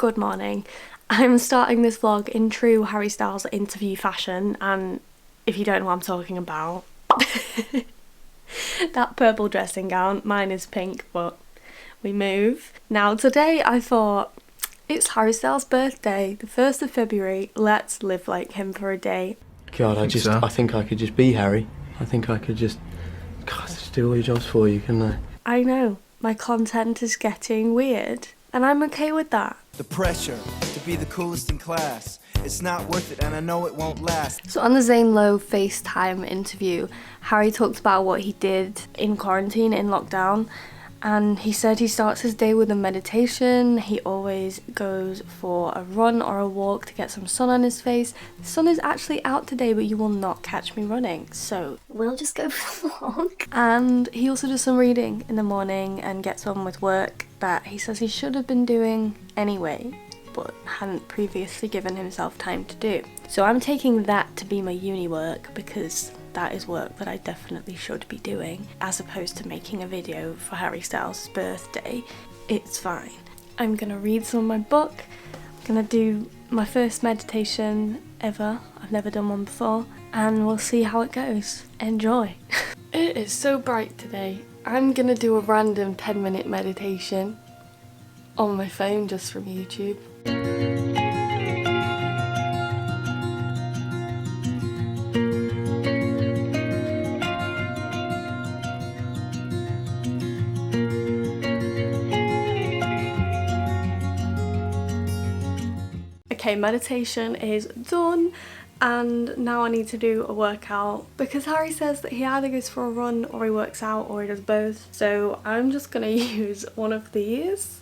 Good morning. I'm starting this vlog in true Harry Styles interview fashion, and if you don't know what I'm talking about, that purple dressing gown, mine is pink, but we move. Now today I thought, it's Harry Styles' birthday, the 1st of February, let's live like him for a day. God, I think I could just be Harry. I think I could just do all your jobs for you, couldn't I? I know, my content is getting weird, and I'm okay with that. The pressure to be the coolest in class, it's not worth it and I know it won't last. So on the Zane Lowe FaceTime interview, Harry talked about what he did in quarantine, in lockdown, and he said he starts his day with a meditation. He always goes for a run or a walk to get some sun on his face. The sun is actually out today, but you will not catch me running, so we'll just go for a walk. And he also does some reading in the morning and gets on with work that he says he should have been doing anyway, but hadn't previously given himself time to do. So I'm taking that to be my uni work, because that is work that I definitely should be doing, as opposed to making a video for Harry Styles' birthday. It's fine. I'm gonna read some of my book, I'm gonna do my first meditation ever, I've never done one before, and we'll see how it goes. Enjoy! It is so bright today. I'm gonna do a random 10-minute meditation on my phone just from YouTube. Okay, meditation is done, and now I need to do a workout, because Harry says that he either goes for a run or he works out or he does both. So I'm just gonna use one of these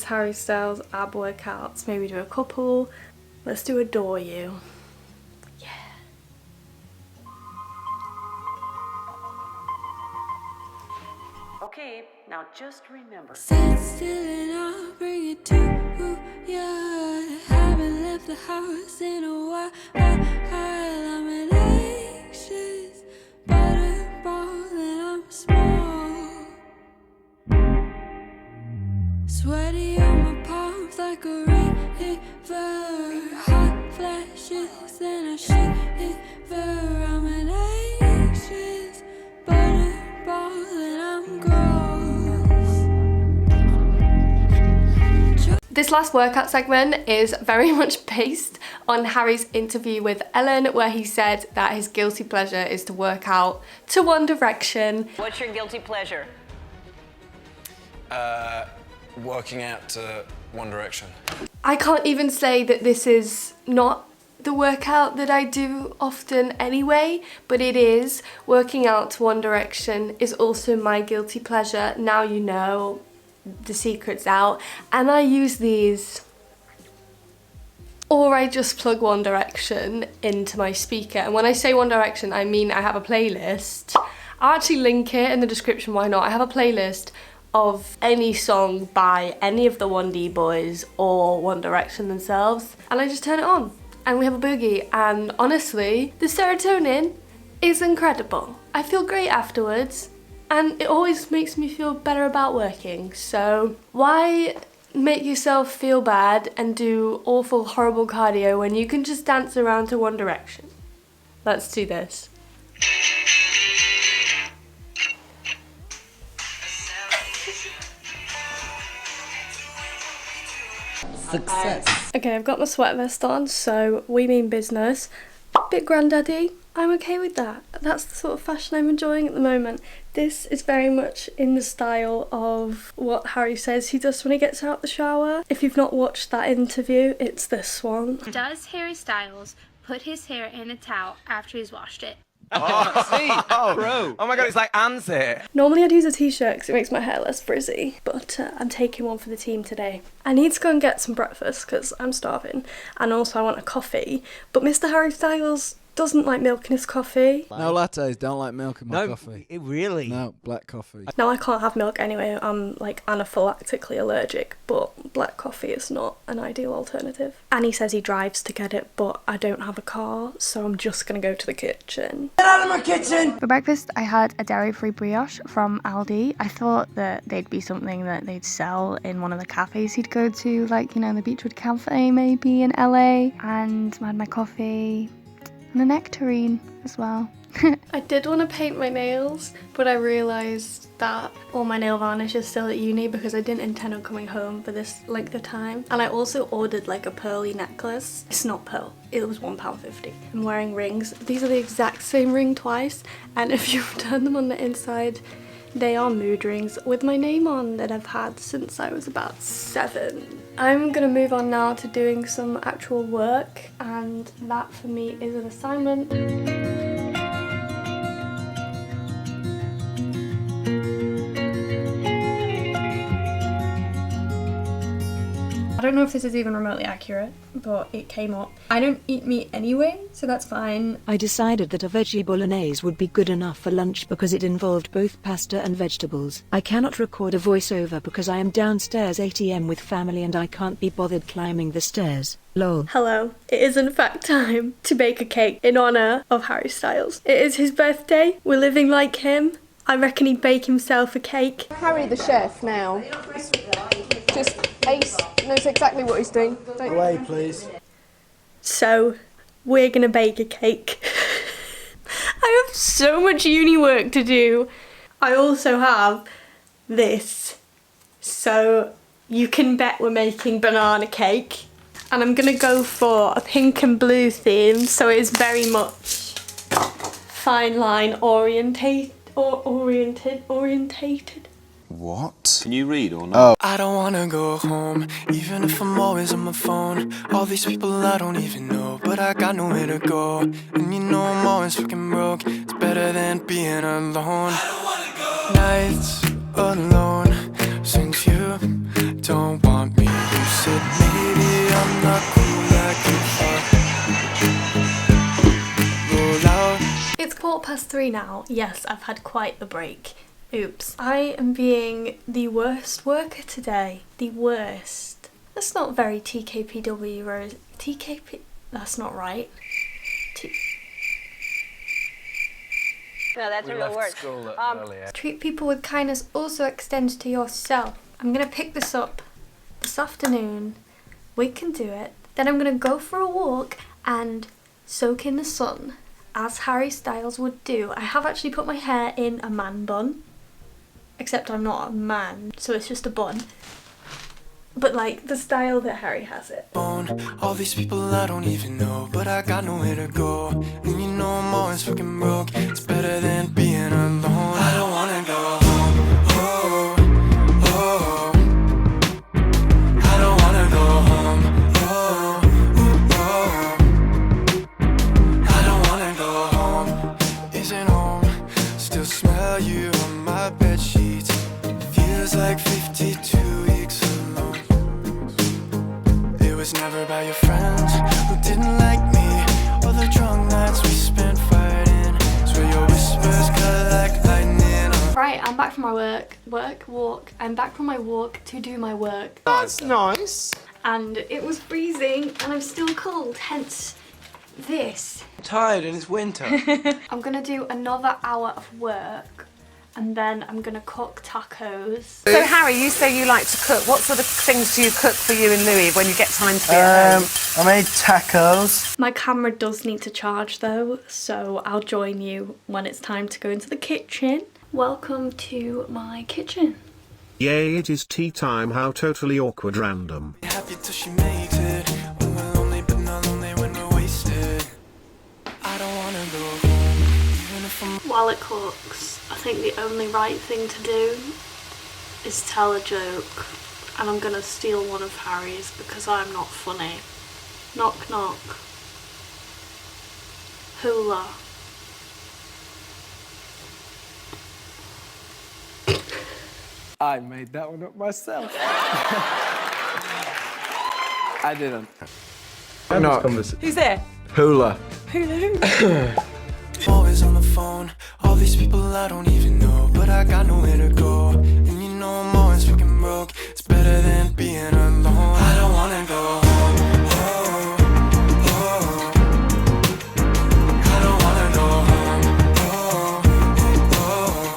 Harry Styles ab workouts, maybe do a couple. Let's do Adore You. Yeah. Okay, now just remember. Sit still and I'll bring it to ya. Haven't left the house in a while. I'm an anxious butterball and I'm small. Sweaty on my palms like a river. Hot flashes and I shiver. I'm an anxious butterball and I'm gross. This last workout segment is very much based on Harry's interview with Ellen, where he said that his guilty pleasure is to work out to One Direction. What's your guilty pleasure? Working out to One Direction. I can't even say that this is not the workout that I do often anyway, but it is. Working out to One Direction is also my guilty pleasure. Now you know, the secret's out. And I use these, or I just plug One Direction into my speaker. And when I say One Direction, I mean I have a playlist. I'll actually link it in the description, why not? I have a playlist of any song by any of the 1D boys or One Direction themselves, and I just turn it on and we have a boogie, and honestly the serotonin is incredible. I feel great afterwards and it always makes me feel better about working, so why make yourself feel bad and do awful horrible cardio when you can just dance around to One Direction? Let's do this. Success. Okay, I've got my sweat vest on, so we mean business. Bit granddaddy, I'm okay with that. That's the sort of fashion I'm enjoying at the moment. This is very much in the style of what Harry says he does when he gets out the shower. If you've not watched that interview, it's this one. Does Harry Styles put his hair in a towel after he's washed it? Bro. Oh my god, it's like Anne's here. Normally I'd use a t-shirt because it makes my hair less frizzy, but I'm taking one for the team today. I need to go and get some breakfast because I'm starving, and also I want a coffee, but Mr. Harry Styles doesn't like milk in his coffee. No lattes, don't like milk in my No, coffee. really? No, black coffee. Now I can't have milk anyway, I'm like anaphylactically allergic, but black coffee is not an ideal alternative. And he says he drives to get it, but I don't have a car, so I'm just gonna go to the kitchen. Get out of my kitchen! For breakfast, I had a dairy-free brioche from Aldi. I thought that they'd be something that they'd sell in one of the cafes he'd go to, like, you know, the Beechwood Cafe maybe in LA. And I had my coffee and a nectarine as well. I did want to paint my nails, but I realised that all my nail varnish is still at uni because I didn't intend on coming home for this length of time. And I also ordered like a pearly necklace. It's not pearl, it was £1.50. I'm wearing rings. These are the exact same ring twice, and if you turn them on the inside, they are mood rings with my name on that I've had since I was about 7. I'm gonna move on now to doing some actual work, and that for me is an assignment. I don't know if this is even remotely accurate, but it came up. I don't eat meat anyway, so that's fine. I decided that a veggie bolognese would be good enough for lunch because it involved both pasta and vegetables. I cannot record a voiceover because I am downstairs ATM with family and I can't be bothered climbing the stairs. Lol. Hello. It is in fact time to bake a cake in honour of Harry Styles. It is his birthday. We're living like him. I reckon he'd bake himself a cake. Harry the chef now. Just Ace knows exactly what he's doing. Away, please. So, we're gonna bake a cake. I have so much uni work to do. I also have this. So, you can bet we're making banana cake. And I'm gonna go for a pink and blue theme, so it is very much fine line orientated. What? Can you read or not? I don't wanna go home, even if I'm always on my phone. All these people I don't even know, but I got nowhere to go. And you know I'm always fucking broke. It's better than being alone. I don't wanna go. Nights alone, since you don't want me. You said maybe I'm not cool like you thought. Roll out. It's 3:15 now. Yes, I've had quite the break. Oops. I am being the worst worker today. The worst. That's not very TKPW, Rose. TKP... That's not right. No, that's a real word. Treat people with kindness also extends to yourself. I'm gonna pick this up this afternoon. We can do it. Then I'm gonna go for a walk and soak in the sun, as Harry Styles would do. I have actually put my hair in a man bun. Except I'm not a man, so it's just a bun. But like, the style that Harry has it. All these people I don't even know, but I got nowhere to go. And you know I'm always fucking broke. It's better than being alone. I don't wanna go home. Oh, oh. I don't wanna go home. Oh, oh. I don't wanna go home. Isn't home. Still smell you on my bed sheets. Feels like 52 weeks alone. It was never about your friends who didn't like me, or the drunk nights we spent fighting. Swear your whispers cut like lightning. Right, I'm back from my walk. I'm back from my walk to do my work. That's nice. And it was freezing and I'm still cold, hence this. I'm tired and it's winter. I'm gonna do another hour of work and then I'm gonna cook tacos. So Harry, you say you like to cook. What sort of things do you cook for you and Louis when you get time to be at home? I made tacos. My camera does need to charge though, so I'll join you when it's time to go into the kitchen. Welcome to my kitchen. Yay, it is tea time. How totally awkward random. Happy till she makes it. When we're lonely, but not lonely when we're wasted. I don't wanna go home, even if I'm... While it cooks, I think the only right thing to do is tell a joke. And I'm gonna steal one of Harry's because I'm not funny. Knock knock. Hula. I made that one up myself. I didn't. No. Who's there? Hula. Always on the phone, all these people I don't even know, but I got nowhere to go. And you know I'm always fucking broke. It's better than being alone. I don't wanna go home. Oh, oh. I don't wanna go home. Oh, oh.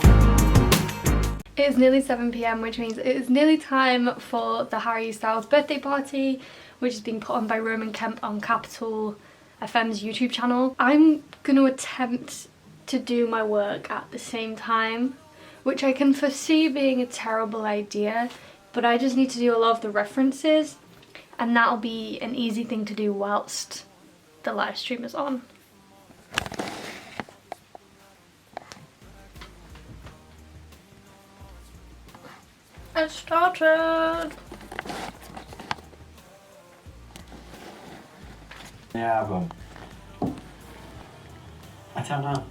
It is nearly 7 p.m, which means it is nearly time for the Harry Styles birthday party, which is being put on by Roman Kemp on Capital FM's YouTube channel. I'm gonna attempt to do my work at the same time, which I can foresee being a terrible idea, but I just need to do a lot of the references, and that'll be an easy thing to do whilst the live stream is on. It started! Yeah, but I don't know.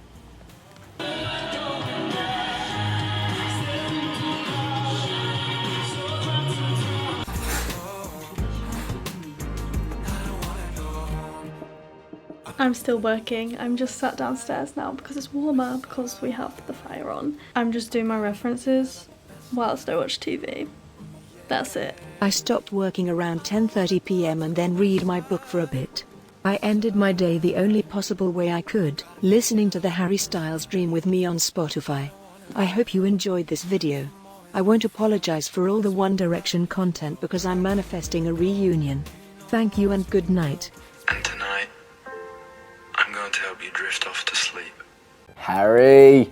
I'm still working. I'm just sat downstairs now because it's warmer, because we have the fire on. I'm just doing my references whilst I watch TV. That's it. I stopped working around 10:30 p.m. and then read my book for a bit. I ended my day the only possible way I could, listening to the Harry Styles Dream with Me on Spotify. I hope you enjoyed this video. I won't apologize for all the One Direction content because I'm manifesting a reunion. Thank you and good night. And tonight, I'm going to help you drift off to sleep. Harry!